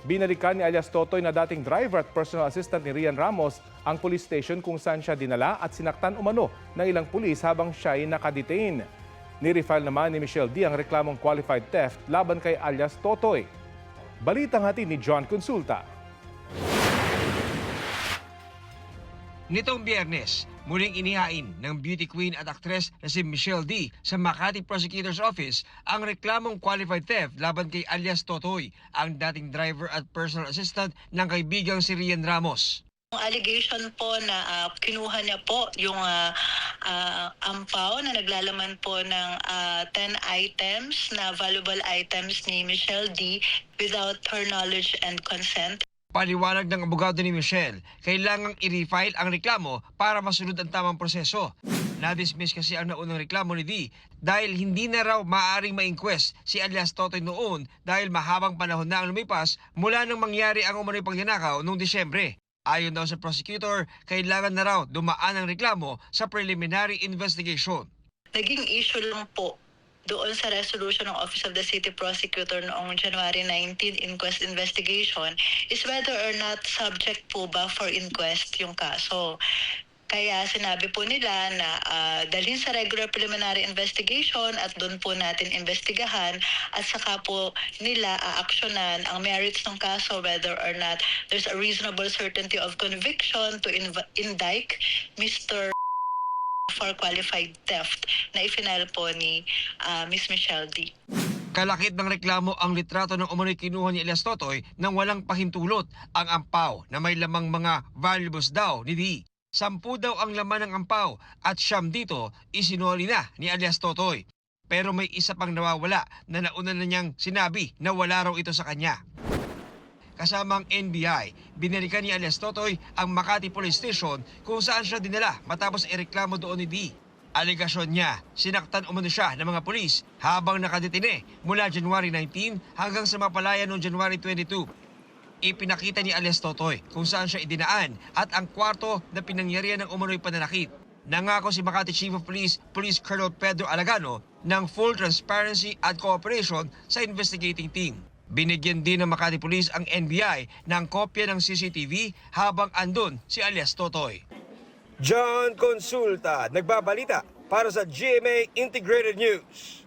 Binalikan ni alias Totoy na dating driver at personal assistant ni Rian Ramos ang police station kung saan siya dinala at sinaktan umano ng ilang pulis habang siya ay nakadetain. Nirefile naman ni Michelle D ang reklamong qualified theft laban kay alias Totoy. Balitang hatid ni John Consulta. Nitong Biyernes, muling inihain ng beauty queen at aktres na si Michelle D sa Makati Prosecutor's Office ang reklamong qualified theft laban kay alias Totoy, ang dating driver at personal assistant ng kaibigang si Rian Ramos. Ang allegation po na kinuha niya po yung ampaw na naglalaman po ng 10 items na valuable items ni Michelle D without her knowledge and consent. Paliwanag ng abogado ni Michelle, kailangang i-refile ang reklamo para masunod ang tamang proseso. Na-dismiss kasi ang naunang reklamo ni D dahil hindi na raw maaaring ma-inquest si alias Totoy noon dahil mahabang panahon na ang lumipas mula nang mangyari ang umano'y pagnanakaw noong Disyembre. Ayon daw sa prosecutor, kailangan na raw dumaan ang reklamo sa preliminary investigation. Naging issue lang po doon sa resolution ng Office of the City Prosecutor noong January 19 inquest investigation is whether or not subject po ba for inquest yung kaso. Kaya sinabi po nila na dalhin sa regular preliminary investigation at doon po natin investigahan at saka po nila aaksyonan ang merits ng kaso whether or not there's a reasonable certainty of conviction to indict Mr. for qualified theft na ifinile po ni Miss Michelle D. Kalakip ng reklamo ang litrato ng umano'y kinuha ni alias Totoy nang walang pahintulot ang ampaw na may lamang mga valuables daw ni D. 10 daw ang laman ng ampaw at 9 dito isinuli na ni alias Totoy. Pero may isa pang nawawala na nauna na niyang sinabi na wala raw ito sa kanya. Kasama ang NBI, binalikan ni alias Totoy ang Makati Police Station kung saan siya dinala matapos ireklamo doon ni D. Alegasyon niya, sinaktan umano siya ng mga pulis habang nakadetine mula January 19 hanggang sa mapalaya noong January 22. Ipinakita ni alias Totoy kung saan siya idinaan at ang kwarto na pinangyarihan ng umano'y pananakit. Nangako si Makati Chief of Police, Police Colonel Pedro Alagano ng full transparency at cooperation sa investigating team. Binigyan din ng Makati Police ang NBI ng kopya ng CCTV habang andun si alias Totoy. John Consulta, nagbabalita para sa GMA Integrated News.